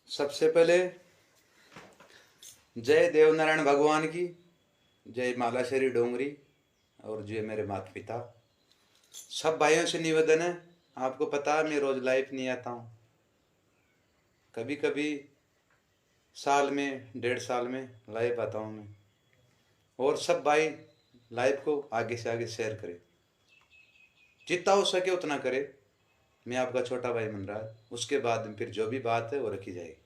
सबसे पहले जय देवनारायण भगवान की, जय मालाश्री डोंगरी और जय मेरे माता पिता। सब भाइयों से निवेदन है, आपको पता है मैं रोज लाइव नहीं आता हूँ, कभी कभी साल में 1.5 साल में लाइव आता हूँ मैं। और सब भाई लाइव को आगे से आगे शेयर करें, जितना हो सके उतना करें। मैं आपका छोटा भाई बन रहा है, उसके बाद फिर जो भी बात है वो रखी जाएगी।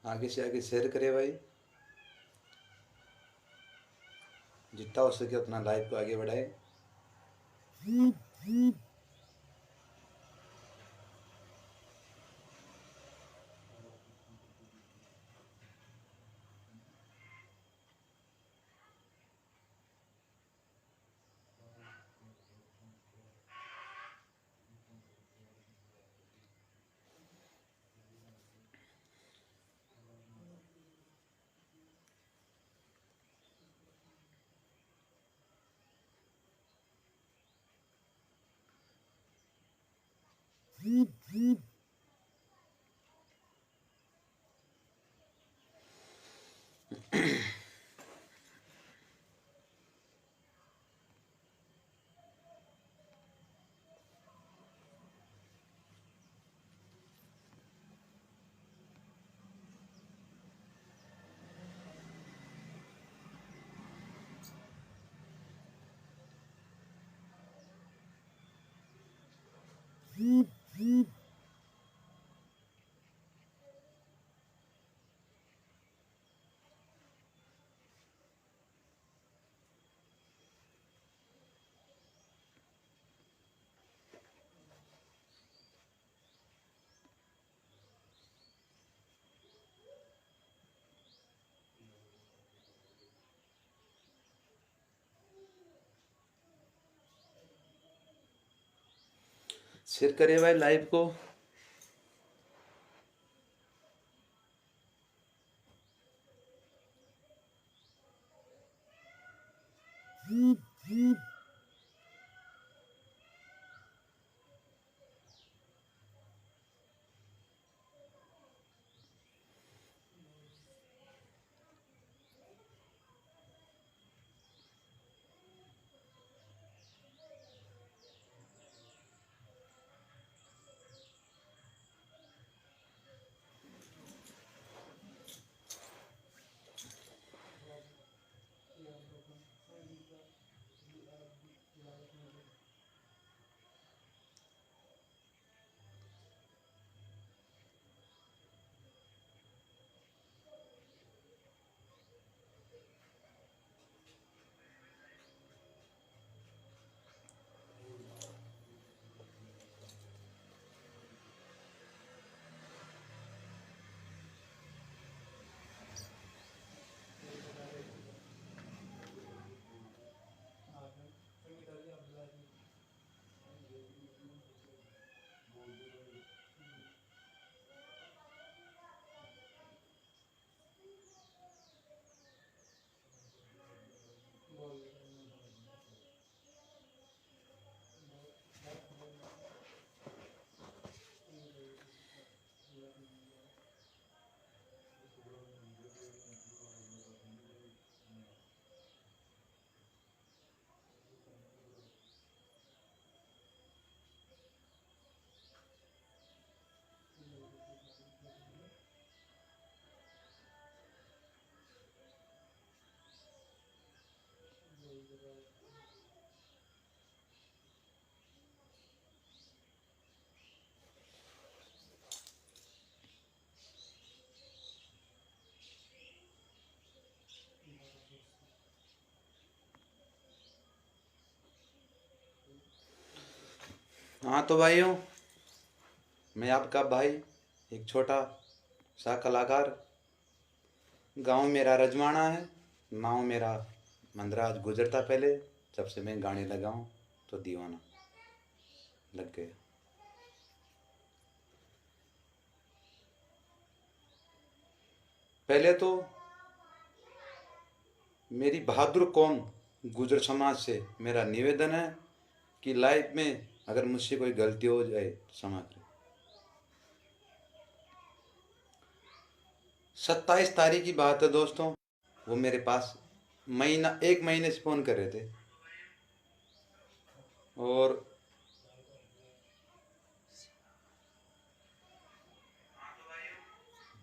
आगे से आगे शेयर करें भाई, जितना हो सके उतना लाइव को आगे बढ़ाए। शेयर करिए भाई लाइव को। हाँ तो भाइयों, मैं आपका भाई, एक छोटा सा कलाकार। गांव मेरा रजवाड़ा है, नाम मेरा मंदराज गुजरता। पहले जब से मैं गाने लगाऊं तो दीवाना लग गया। पहले तो मेरी बहादुर कौम गुजर समाज से मेरा निवेदन है कि लाइफ में अगर मुझसे कोई गलती हो जाए तो क्षमा करें। 27 तारीख की बात है दोस्तों, वो मेरे पास एक महीने से फ़ोन कर रहे थे और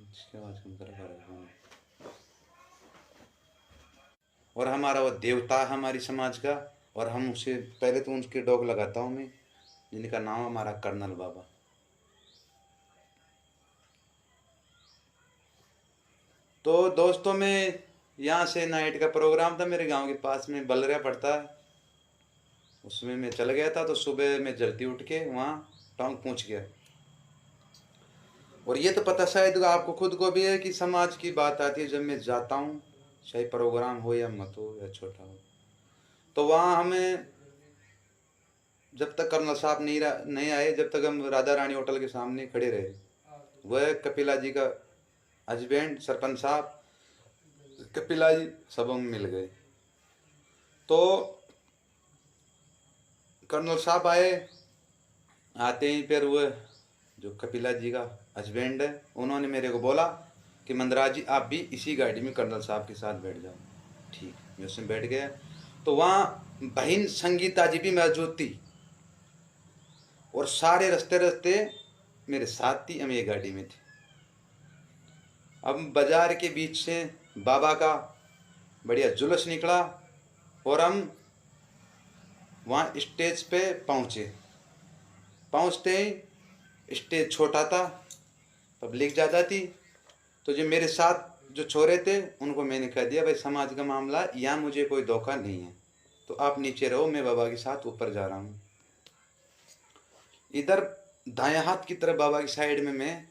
इसकी आवाज़ कम कर पा रहे हैं। और हमारा वो देवता है हमारी समाज का, और हम उसे पहले तो उनके डॉग लगाता हूँ मैं, जिनका नाम हमारा कर्नल बाबा। तो दोस्तों, मैं यहाँ से नाइट का प्रोग्राम था मेरे गांव के पास में बलरिया पड़ता है, उसमें मैं चल गया था। तो सुबह मैं जल्दी उठ के वहाँ टांग पहुँच गया। और ये तो पता शायद आपको खुद को भी है कि समाज की बात आती है जब मैं जाता हूँ, चाहे प्रोग्राम हो या मत हो या छोटा हो, तो वहाँ हमें जब तक कर्नल साहब नहीं आए, जब तक हम राधा रानी होटल के सामने खड़े रहे। वह कपिला जी का हस्बैंड सरपंच साहब, कपिला जी सब हम मिल गए। तो कर्नल साहब आए, आते ही फिर वह जो कपिला जी का हस्बैंड है, उन्होंने मेरे को बोला कि मंदराज जी आप भी इसी गाड़ी में कर्नल साहब के साथ बैठ जाओ। ठीक, मैं उसमें बैठ गया। तो वहाँ बहन संगीता जी भी मौजूद थी, और सारे रास्ते रास्ते मेरे साथ थी, हम एक गाड़ी में थे। अब बाजार के बीच से बाबा का बढ़िया जुलूस निकला और हम वहाँ स्टेज पे पहुँचे। पहुँचते ही स्टेज छोटा था, पब्लिक ज़्यादा थी। तो जो मेरे साथ जो छोरे थे उनको मैंने कह दिया, भाई समाज का मामला, यहाँ मुझे कोई धोखा नहीं है, तो आप नीचे रहो, मैं बाबा के साथ ऊपर जा रहा हूँ। इधर दाएं हाथ की तरफ बाबा की साइड में मैं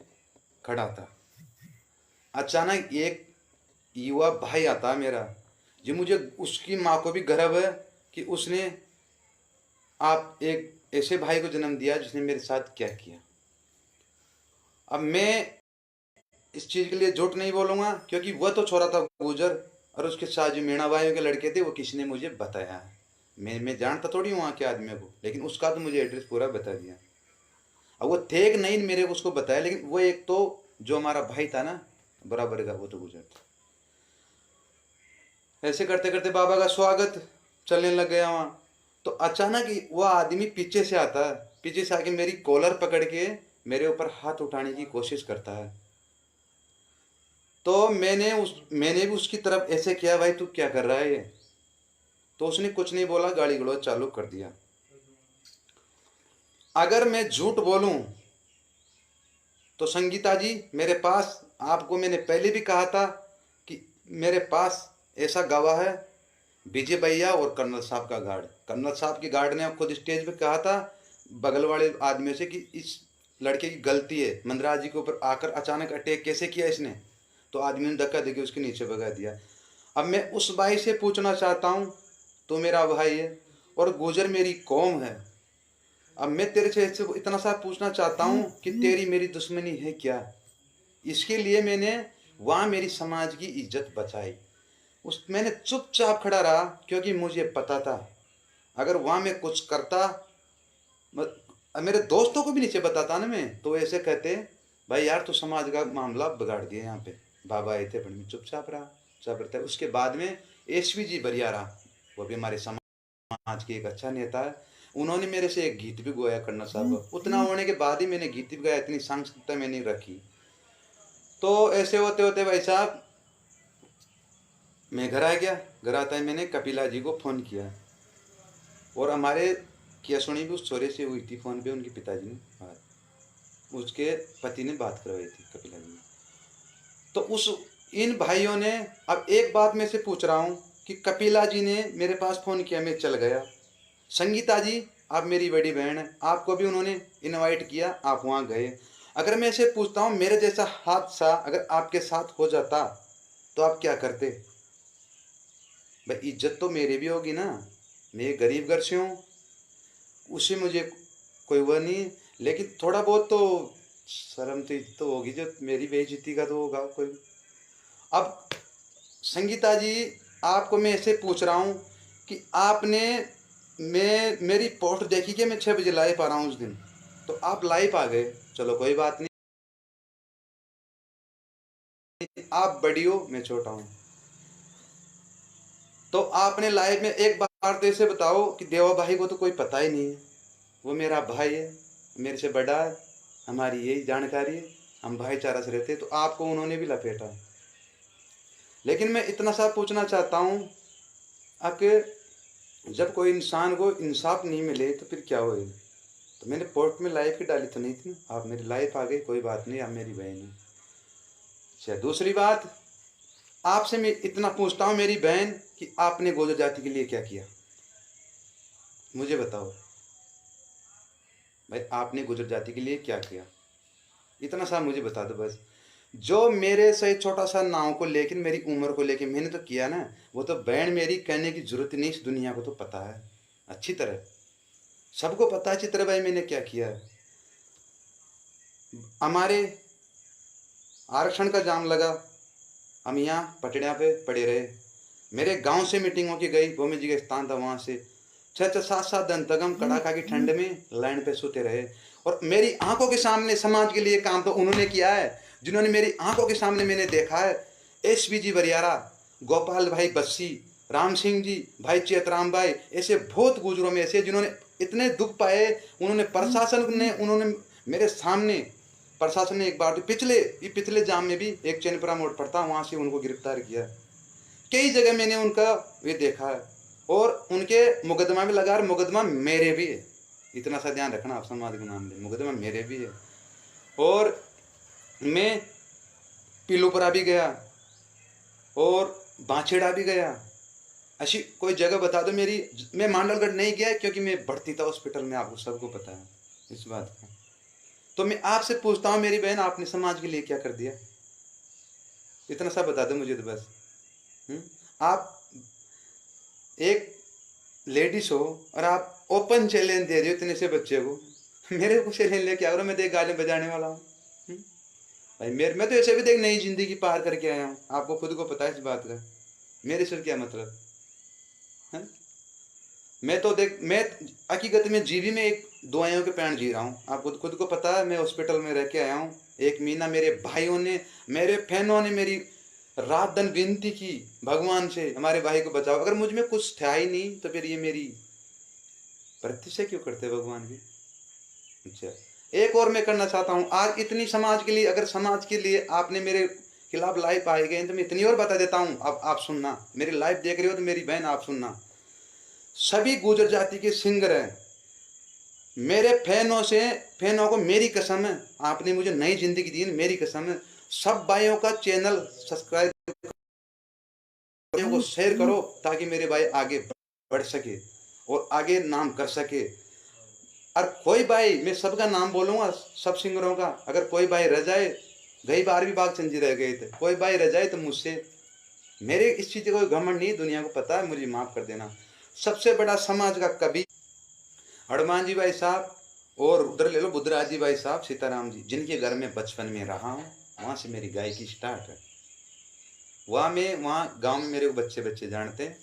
खड़ा था। अचानक एक युवा भाई आता मेरा, जो मुझे उसकी माँ को भी गर्व है कि उसने आप एक ऐसे भाई को जन्म दिया जिसने मेरे साथ क्या किया। अब मैं इस चीज़ के लिए झूठ नहीं बोलूँगा, क्योंकि वह तो छोरा था गुजर, और उसके साथ जो मीणा भाइयों के लड़के थे वो किसी ने मुझे बताया है। मैं जानता थोड़ी हूँ वहाँ के आदमियों को, लेकिन उसका तो मुझे एड्रेस पूरा बता दिया। अब वो थे कि नहीं मेरे को उसको बताया, लेकिन वो एक तो जो हमारा भाई था ना बराबर का, वो तो गुजर था। ऐसे करते करते बाबा का स्वागत चलने लग गया वहाँ। तो अचानक वो आदमी पीछे से आता है, पीछे से आके मेरी कॉलर पकड़ के मेरे ऊपर हाथ उठाने की कोशिश करता है। तो मैंने भी उसकी तरफ ऐसे किया, भाई तू क्या कर रहा है ये? तो उसने कुछ नहीं बोला, गाली गलौज चालू कर दिया। अगर मैं झूठ बोलूं तो संगीता जी मेरे पास, आपको मैंने पहले भी कहा था कि मेरे पास ऐसा गवाह है, विजय भैया और कर्नल साहब का गार्ड। कर्नल साहब की गार्ड ने खुद स्टेज पे कहा था बगल वाले आदमियों से कि इस लड़के की गलती है, मंदराज जी के ऊपर आकर अचानक अटैक कैसे किया इसने। तो आदमी ने धक्का देके उसके नीचे भगा दिया। अब मैं उस भाई से पूछना चाहता हूँ, तो मेरा भाई है और गुजर मेरी कौम है। अब मैं तेरे से इतना सा पूछना चाहता हूँ कि तेरी मेरी दुश्मनी है क्या? इसके लिए मैंने वहाँ मेरी समाज की इज्जत बचाई। मैंने चुपचाप खड़ा रहा, क्योंकि मुझे पता था अगर वहाँ मैं कुछ करता, मेरे दोस्तों को भी नीचे बताता ना मैं, तो ऐसे कहते भाई यार तू समाज का मामला बिगाड़ दिया। यहाँ पे बाबा आए थे, पर मैं चुपचाप रहा, चुप रहता है। उसके बाद में एसवी जी बरियारा, वो भी हमारे समाज के एक अच्छा नेता है, उन्होंने मेरे से एक गीत भी गाया कर्नल साहब। उतना होने के बाद ही मैंने गीत भी गाया, इतनी सांस्कृतिकता मैंने रखी। तो ऐसे होते होते भाई साहब मैं घर आ गया। घर आता है मैंने कपिला जी को फ़ोन किया, और हमारे किया सुनी भी उस छोरे से हुई थी फ़ोन पे, उनके पिताजी ने बात, उसके पति ने बात करवाई थी कपिला जी ने। तो उस इन भाइयों ने, अब एक बात मैं से पूछ रहा हूँ कि कपिला जी ने मेरे पास फ़ोन किया, मैं चल गया, संगीता जी आप मेरी बड़ी बहन है, आपको भी उन्होंने इनवाइट किया, आप वहाँ गए। अगर मैं ऐसे पूछता हूँ मेरे जैसा हादसा अगर आपके साथ हो जाता तो आप क्या करते? भाई इज्जत तो मेरी भी होगी ना, मैं गरीब घर से हूँ, उसे मुझे कोई वह नहीं, लेकिन थोड़ा बहुत तो शर्म तो होगी, जो मेरी बेइज्जती का तो होगा कोई। अब संगीता जी, आपको मैं ऐसे पूछ रहा हूँ कि आपने मेरी पोस्ट देखी कि मैं 6 बजे लाइव आ रहा हूँ उस दिन, तो आप लाइव आ गए, चलो कोई बात नहीं, आप बड़ी हो मैं छोटा हूँ। तो आपने लाइव में एक बार तो ऐसे बताओ कि देवा भाई को तो कोई पता ही नहीं है, वो मेरा भाई है, मेरे से बड़ा है, हमारी यही जानकारी है, हम भाईचारा से रहते, तो आपको उन्होंने भी लपेटा। लेकिन मैं इतना सा पूछना चाहता हूँ, आपके जब कोई इंसान को इंसाफ नहीं मिले तो फिर क्या होएगा? तो मैंने पोर्ट में लाइव की डाली तो नहीं थी ना, आप मेरी लाइव आ गई, कोई बात नहीं, आप मेरी बहन है। अच्छा, दूसरी बात, आपसे मैं इतना पूछता हूँ मेरी बहन कि आपने गोजर जाति के लिए क्या किया, मुझे बताओ भाई, आपने गुजर जाति के लिए क्या किया? इतना सा मुझे बता दो बस। जो मेरे से छोटा सा नाव को लेकिन मेरी उम्र को लेके मैंने तो किया ना, वो तो बहन मेरी कहने की जरूरत नहीं, इस दुनिया को तो पता है अच्छी तरह, सबको पता है अच्छी तरह भाई मैंने क्या किया है। हमारे आरक्षण का जाम लगा, हम यहाँ पटड़िया पे पड़े रहे, मेरे गांव से मीटिंग होके गई, भूमि जी का स्थान था, वहां से 6-7 दिन तक हम कड़ाका की ठंड में लाइन पे सोते रहे। और मेरी आंखों के सामने समाज के लिए काम तो उन्होंने किया है, जिन्होंने मेरी आंखों के सामने मैंने देखा है। एस जी बरियारा, गोपाल भाई बस्सी, राम सिंह जी, भाई चेतराम भाई, ऐसे बहुत गुजरों में ऐसे जिन्होंने इतने दुख पाए, उन्होंने प्रशासन ने, उन्होंने मेरे सामने, प्रशासन ने एक बार तो पिछले जाम में भी एक चैनपुरा मोड़ पड़ता, वहां से उनको गिरफ्तार किया। कई जगह मैंने उनका ये देखा है, और उनके मुकदमा भी लगा, और मुकदमा मेरे भी है, इतना सा ध्यान रखना आप समाज के मामले, मुकदमा मेरे भी है। और मैं पिलुपुरा भी गया और बांछेड़ा भी गया, ऐसी कोई जगह बता दो मेरी। मैं मांडलगढ़ नहीं गया क्योंकि मैं भर्ती था हॉस्पिटल में, आपको सबको पता है इस बात का। तो मैं आपसे पूछता हूँ मेरी बहन, आपने समाज के लिए क्या कर दिया? इतना सा बता दो मुझे तो बस। आप एक लेडीज हो और आप ओपन चैलेंज दे रहे हो इतने से बच्चे को, मेरे को चैलेंज लेके आ रहा हूँ, मैं देख गाने बजाने वाला हूँ भाई। मैं तो ऐसे भी देख नई जिंदगी पार करके आया हूँ, आपको खुद को पता है इस बात का, मेरे से क्या मतलब है? मैं तो देख, मैं हकीकत में जीवी में एक दुआओं के पैण जी रहा हूँ, आपको खुद को पता है, मैं हॉस्पिटल में रह के आया हूँ 1 महीना। मेरे भाइयों ने, मेरे फैनों ने मेरी रात दिन विनती की भगवान से, हमारे भाई को बचाओ, अगर मुझ में कुछ था ही नहीं तो फिर ये मेरी प्रतीक्षा क्यों करते भगवान की? अच्छा, एक और मैं करना चाहता हूँ, आज इतनी समाज के लिए, अगर समाज के लिए आपने मेरे खिलाफ लाइव आए गए तो मैं इतनी और बता देता हूँ, अब आप सुनना, मेरी लाइव देख रहे हो तो मेरी बहन आप सुनना, सभी गुजर जाति के सिंगर हैं, मेरे फैनों को मेरी कसम है, आपने मुझे नई जिंदगी दी, मेरी कसम है, सब भाइयों का चैनल सब्सक्राइब को शेयर करो ताकि मेरे भाई आगे बढ़ सके और आगे नाम कर सके। और कोई भाई, मैं सबका नाम बोलूंगा सब सिंगरों का, अगर कोई भाई रह जाए, गई बार भी बागचंद जी रह गए थे, कोई भाई रह जाए तो मुझसे, मेरे इस चीज का कोई घमंड नहीं, दुनिया को पता है, मुझे माफ कर देना। सबसे बड़ा समाज का कवि हनुमान जी भाई साहब, और उधर ले लो बुद्धराज जी भाई साहब, सीताराम जी, जिनके घर में बचपन में रहा हूँ, वहां से मेरी गायकी स्टार्ट है। वहाँ में, वहाँ गांव में मेरे को बच्चे बच्चे जानते हैं,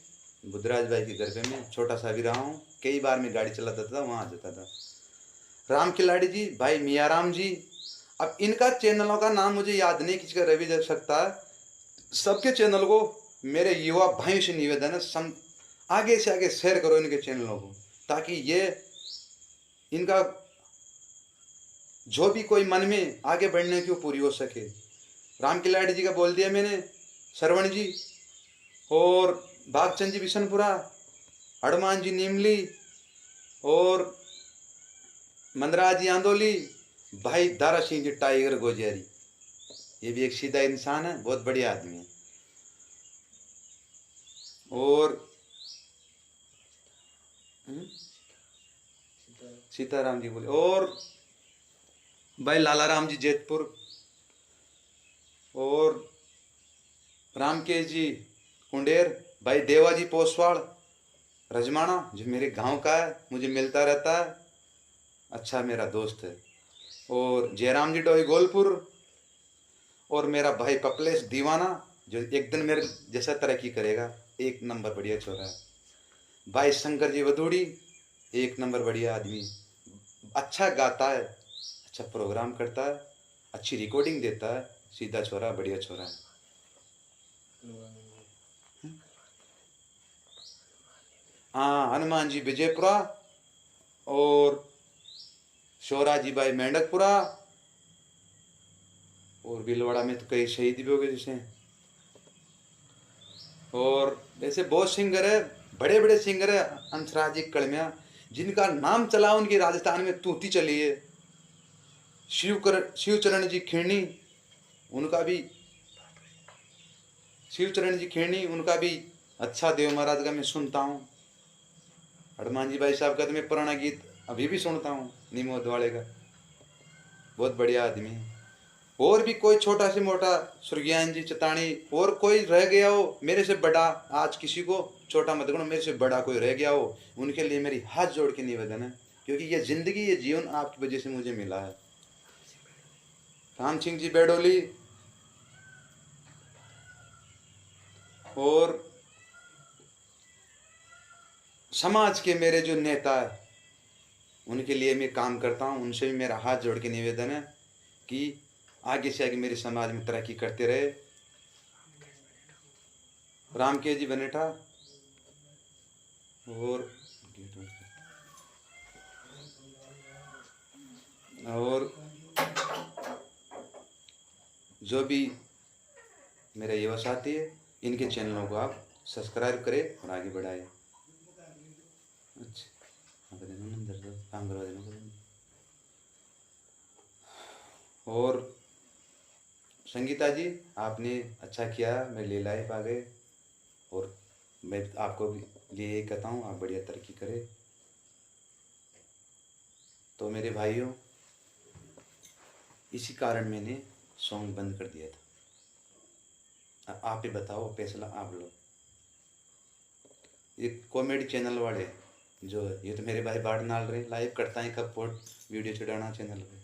बुद्धराज भाई के घर पे मैं छोटा सा भी रहा हूँ, कई बार मैं गाड़ी चलाता था, वहाँ आ जाता था। राम खिलाड़ी जी, भाई मियाँ राम जी, अब इनका चैनलों का नाम मुझे याद नहीं, किसी का रवि जा सकता है, सबके चैनल को मेरे युवा भाइयों से निवेदन है, आगे से आगे शेयर करो इनके चैनलों को, ताकि ये इनका जो भी कोई मन में आगे बढ़ने की पूरी हो सके। राम खिलाड़ी जी का बोल दिया मैंने, श्रवण जी और भागचंद जी बिशनपुरा, हनुमान जी नीमली और मंदराज जी आंदोली, भाई दारा सिंह जी टाइगर गोजियारी, ये भी एक सीधा इंसान है, बहुत बढ़िया आदमी है। और सीताराम जी बोले। और भाई लाला राम जी जैतपुर, और रामकेश जी कुंडेर, भाई देवा जी पोसवाड़ रजमाना जो मेरे गांव का है, मुझे मिलता रहता है, अच्छा मेरा दोस्त है। और जयराम जी डोई गोलपुर, और मेरा भाई कपलेश दीवाना जो एक दिन मेरे जैसा तरक्की करेगा, एक नंबर बढ़िया छोरा है। भाई शंकर जी वधूड़ी, एक नंबर बढ़िया आदमी, अच्छा गाता है, अच्छा प्रोग्राम करता है, अच्छी रिकॉर्डिंग देता है, सीधा छोरा, बढ़िया छोरा है। हाँ, हनुमान जी विजयपुरा, और शोरा जी भाई मेंढकपुरा, और भीलवाड़ा में तो कई शहीद भी हो गए जैसे। और ऐसे बहुत सिंगर है, बड़े बड़े सिंगर है, अंशराज जी कड़मिया, जिनका नाम चला उनकी राजस्थान में तूती चली है। शिवचरण जी खीरनी, उनका भी, शिवचरण जी खीरनी उनका भी अच्छा देव महाराज का मैं सुनता हूँ। हनुमान जी भाई साहब का तो मैं पुराना गीत अभी भी सुनता हूँ, निमोद वाले का, बहुत बढ़िया आदमी है। और भी कोई छोटा से मोटा, सुरज्ञान जी चतानी, और कोई रह गया हो मेरे से बड़ा, आज किसी को छोटा मत करो, मेरे से बड़ा कोई रह गया हो, उनके लिए मेरी हाथ जोड़ के निवेदन है, क्योंकि ये जिंदगी, ये जीवन आपकी वजह से मुझे मिला है। राम सिंह जी बेडोली, और समाज के मेरे जो नेता है उनके लिए मैं काम करता हूँ, उनसे भी मेरा हाथ जोड़ के निवेदन है कि आगे से आगे मेरे समाज में तरक्की करते रहे। राम के जी बनेठा, और जो भी मेरे युवा साथी है, इनके चैनलों को आप सब्सक्राइब करें और आगे बढ़ाएं। अच्छा, काम करवा देना। और संगीता जी, आपने अच्छा किया, मैं ले लाइफ आ गए, और मैं आपको भी ये कहता हूँ, आप बढ़िया तरक्की करें। तो मेरे भाइयों, इसी कारण मैंने सॉन्ग बंद कर दिया था। आप ही बताओ, फैसला आप लो। ये कॉमेडी चैनल वाले जो, ये तो मेरे भाई बाढ़ नाल रहे, लाइव करता है कब पोस्ट वीडियो चढ़ाना चैनल पे।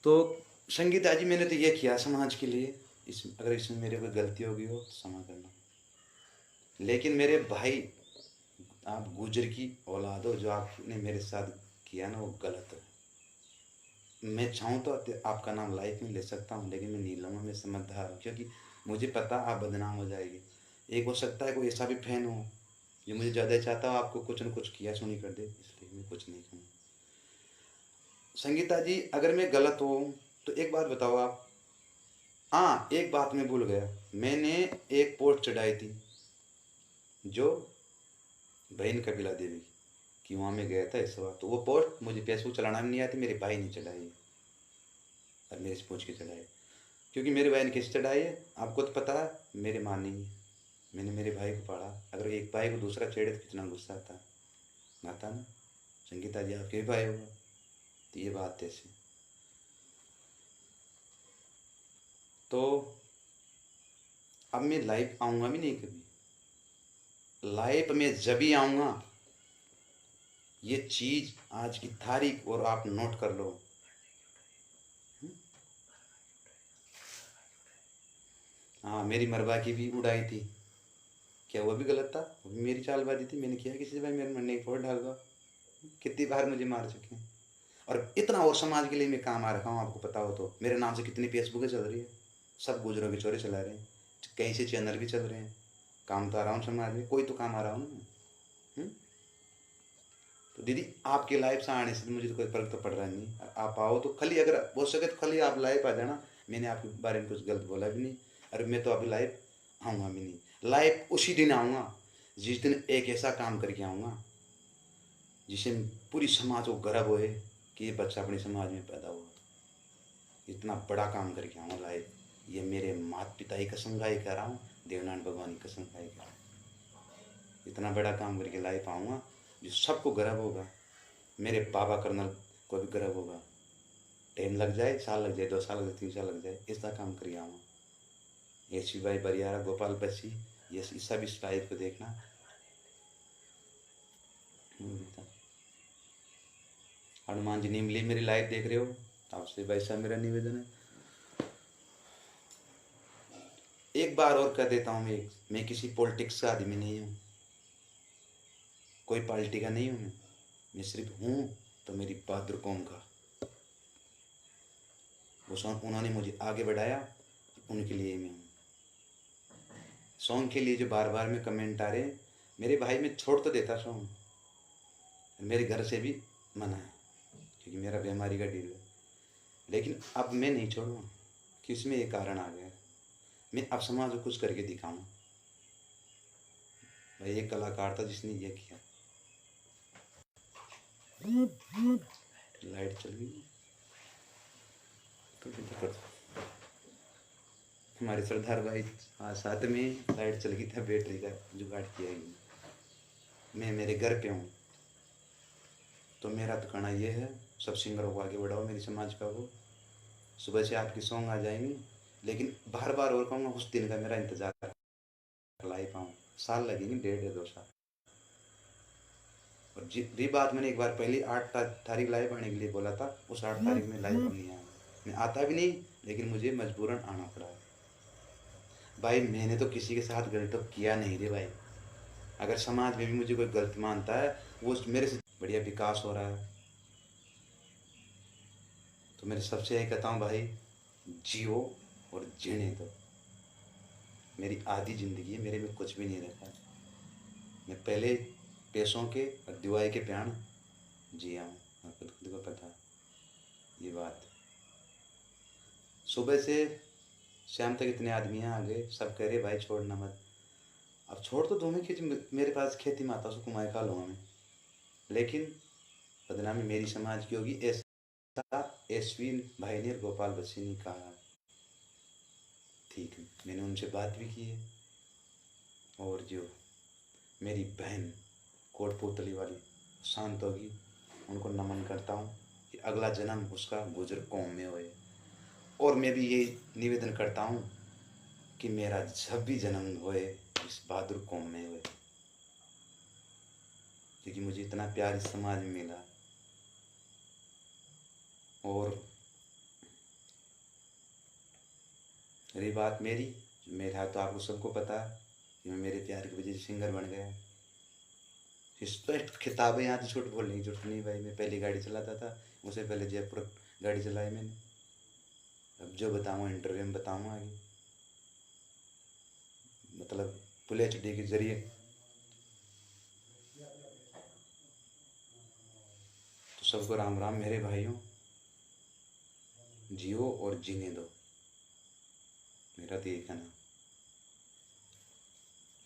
तो संगीता जी, मैंने तो ये किया समाज के लिए, अगर इसमें मेरे कोई गलती होगी हो तो क्षमा करना। लेकिन मेरे भाई, आप गुजर की औलाद हो, जो आपने मेरे साथ किया ना वो गलत है। मैं चाहूँ तो आपका नाम लाइफ में ले सकता हूँ, लेकिन मैं नहीं लूँगा, मैं समझदार हूँ, क्योंकि मुझे पता आप बदनाम हो जाएगी। एक हो सकता है कोई ऐसा भी फैन हो जो मुझे ज़्यादा चाहता हो आपको कुछ न कुछ किया सुनी कर दे, इसलिए मैं कुछ नहीं कहूँ। संगीता जी, अगर मैं गलत हूँ तो एक बात बताओ आप। हाँ, एक बात मैं भूल गया, मैंने एक पोस्ट चढ़ाई थी जो बहन कपिला देवी की, वहाँ में गया था इस बार, तो वो पोस्ट मुझे फेसबुक चलाना भी नहीं आती, मेरे भाई ने चढ़ाई और मेरे से पूछ के चढ़ाई, क्योंकि मेरे भाई ने कैसे चढ़ाई है आपको तो पता है, मेरे माँ नहीं है, मैंने मेरे भाई को पढ़ा, अगर एक भाई को दूसरा छेड़े तो कितना गुस्सा आता ना। संगीता जी, आपके भी भाई होगा, तो ये बात ऐसी। तो अब मैं लाइव आऊँगा भी नहीं कभी, लाइव में जब ही आऊँगा, ये चीज़ आज की तारीख और आप नोट कर लो। हाँ, मेरी मरवा की भी उड़ाई थी, क्या वो भी गलत था, वो भी मेरी चालबाजी थी, मैंने किया किसी से भाई मेरे मन ने फोड़ डाल दो, कितनी बार मुझे मार चुके हैं, और इतना और समाज के लिए मैं काम आ रखा हूँ, आपको पता हो तो। मेरे नाम से कितनी फेसबुकें चल रही है, सब गुजरों के चोरे चला रहे हैं, कई से चैनल भी चल रहे हैं, काम तो आ रहा हूँ समाज में, कोई तो काम आ रहा हूँ ना। तो दीदी, आपके लाइव से आने से मुझे तो कोई फर्क तो पड़ रहा नहीं, आप आओ तो खाली, अगर हो सके तो खाली आप लाइव आ जाना, मैंने आपके बारे में कुछ गलत बोला भी नहीं, अरे मैं तो अभी लाइव आऊँगा भी नहीं, लाइव उसी दिन आऊँगा जिस दिन एक ऐसा काम करके आऊँगा जिससे पूरी समाज को गर्व होए कि ये बच्चा अपने समाज में पैदा हुआ, इतना बड़ा काम करके आऊँगा लाइव, ये मेरे माता पिता की कसम खाई कह रहा हूँ, देवनारायण भगवान की कसम खाई कह रहा हूँ, इतना बड़ा काम करके लाइव आऊँगा, जो सबको गर्व होगा, मेरे बाबा कर्नल को भी गर्व होगा। टाइम लग जाए, साल लग जाए, 2 साल लग जाए, 3 साल लग जाए, ऐसा काम करिए हम। एस भाई बरियारा, गोपाल बच्ची, ये सब इस टाइप को देखना। हनुमान जी नीमली मेरी लाइव देख रहे हो, आपसे भाई साहब मेरा निवेदन है, एक बार और कह देता हूँ, मैं किसी पॉलिटिक्स का आदमी नहीं हूँ, कोई पार्टी का नहीं हूँ, मैं सिर्फ हूँ तो मेरी बहादुर कौम का। वो सॉन्ग उन्होंने मुझे आगे बढ़ाया, उनके लिए मैं हूँ। सॉन्ग के लिए जो बार बार में कमेंट आ रहे हैं, मेरे भाई मैं छोड़ तो देता सॉन्ग, मेरे घर से भी मना है क्योंकि मेरा बीमारी का डील है, लेकिन अब मैं नहीं छोड़ूंगा कि उसमें ये कारण आ गया। मैं अब समाज को कुछ करके दिखाऊं। भाई एक कलाकार था जिसने ये किया। लाइट चल गई तो हमारे सरदार भाई साथ में लाइट चल गई था, बैटरी का जुगाड़ किया ही। मैं मेरे घर पे हूँ तो मेरा तो कहना ये है, सब सिंगरों को आगे बढ़ाओ, मेरी समाज का वो सुबह से आपकी सॉन्ग आ जाएंगे, लेकिन बार बार और कहूँगा उस दिन का मेरा इंतजार ला ही पाऊँ। साल लगेंगे, 1.5 या 2 साल। और भी बात मैंने एक बार पहले 8 तारीख लाइव आने के लिए बोला था, उस 8 तारीख में लाइव नहीं आया। मैं आता भी नहीं, लेकिन मुझे मजबूरन आना पड़ा है। भाई मैंने तो किसी के साथ गलत तो किया नहीं रे भाई। अगर समाज में भी मुझे कोई गलत मानता है, वो मेरे से बढ़िया विकास हो रहा है, तो मेरे सबसे यही कहता हूँ भाई, जियो और जीने दो। मेरी आधी ज़िंदगी है, मेरे में कुछ भी नहीं रखा है। मैं पहले पैसों के और दिवाई के प्याण जिया हूँ, और खुद को पता ये बात। सुबह से शाम तक इतने आदमी आ गए, सब कह रहे भाई छोड़ना मत। अब छोड़ तो दो, मैं मेरे पास खेती माता से कमाई खा लूँगा मैं, लेकिन बदनामी मेरी समाज की होगी, ऐसा एसवी भाई ने और गोपाल बच्ची ने कहा। ठीक है, मैंने उनसे बात भी की है, और जो मेरी बहन कोटपुतली वाली शांत होगी, उनको नमन करता हूँ कि अगला जन्म उसका गुजर कौम में होए। और मैं भी ये निवेदन करता हूँ कि मेरा जब भी जन्म होए इस बहादुर कौम में होए, क्योंकि मुझे इतना प्यार इस समाज में मिला। और रही बात मेरी, मेरा तो आपको सबको पता है कि मैं मेरे प्यार की वजह से सिंगर बन गया। स्पष्ट खिताब है, यहाँ तो झूठ बोलने की जरूरत नहीं भाई। मैं पहली गाड़ी चलाता था, उससे पहले जयपुर गाड़ी चलाई मैंने। अब जो बताऊँ इंटरव्यू में बताऊँगा आगे, मतलब फुल HD के जरिए। तो सबको राम राम मेरे भाइयों, जियो और जीने दो, मेरा तो यही कहना।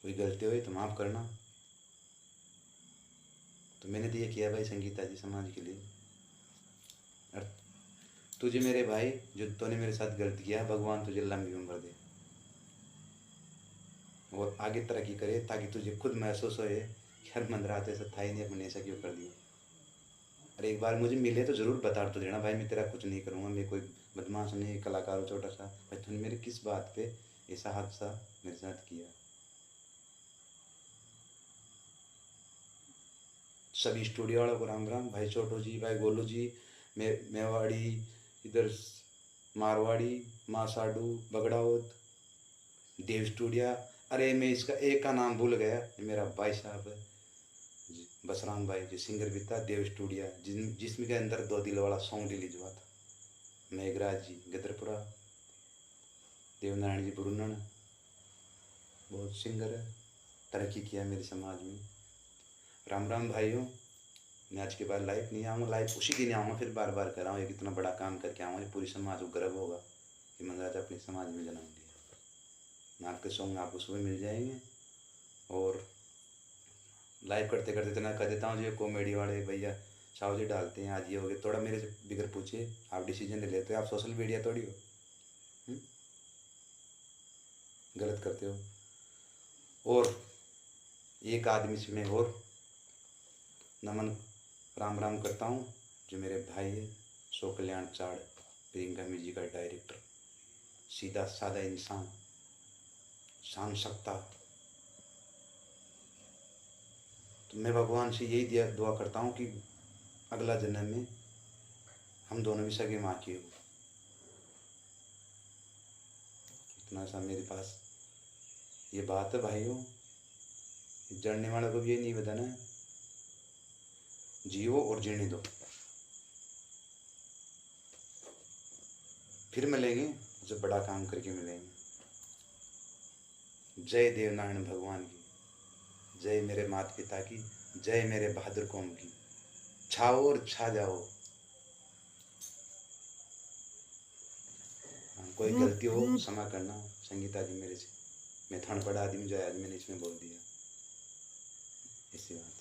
कोई गलती हुई तो माफ़ करना। तो मैंने तो ये किया भाई संगीता जी समाज के लिए। और तुझे मेरे भाई, जो तूने मेरे साथ गलत किया, भगवान तुझे लंबी उम्र दे और आगे तरक्की करे, ताकि तुझे खुद महसूस होए कि हर मंद रात ऐसा था ही नहीं, अपने ऐसा क्यों कर दिया। और एक बार मुझे मिले तो ज़रूर बता तो देना भाई, मैं तेरा कुछ नहीं करूँगा, मैं कोई बदमाश नहीं, कलाकार हूँ छोटा सा। भाई तूने मेरे किस बात पे ऐसा हादसा मेरे साथ किया। सभी स्टूडियो वालों को राम राम, भाई छोटू जी, भाई गोलू जी, मेवाड़ी, इधर मारवाड़ी, मासाडू, बगड़ाउत, देव स्टूडियो। अरे मैं इसका एक का नाम भूल गया, मेरा भाई साहब है बसराम भाई, जो सिंगर भी था, देव स्टूडियो, जिसमें के अंदर 2 दिल वाला सॉन्ग रिलीज हुआ था। मेघराज जी गदरपुरा, देवनारायण जी बुरुनन, बहुत सिंगर है, तरक्की किया मेरे समाज में। राम राम भाइयों, मैं आज के बाद लाइव नहीं आऊँगा, लाइव उसी दिन आऊँगा, फिर बार बार कर रहा हूँ, एक इतना बड़ा काम करके आऊँगा, पूरी समाज को गर्व होगा कि मनराज अपने समाज में जन्म लिया। आपके सॉन्ग आपको सुबह मिल जाएंगे। और लाइव करते करते इतना कर देता हूँ, जो कॉमेडी वाले भैया साहु जी डालते हैं, आज ये हो गया, थोड़ा मेरे से बिगर पूछिए, आप डिसीजन ले लेते हो, आप सोशल मीडिया थोड़ी हो, गलत करते हो। और एक आदमी से मैं और नमन राम राम करता हूँ जो मेरे भाई है सो कल्याण चाड़, प्रियंका म्यूजिक का डायरेक्टर, सीधा साधा इंसान, शान सकता। तो मैं भगवान से यही दुआ करता हूँ कि अगला जन्म में हम दोनों भी सगे माँ के हो। इतना सा मेरे पास ये बात है भाइयों, जानने वालों को भी ये नहीं बताना है, जियो और जीने दो। फिर मिलेंगे जब बड़ा काम करके मिलेंगे। जय देवनारायण भगवान की, जय मेरे माता पिता की, जय मेरे बहादुर कौम की। छाओ और छा जाओ। कोई गलती हो क्षमा करना संगीता जी मेरे से, मैं थन पड़ा आदमी जो आज मैंने इसमें बोल दिया, ऐसी बात।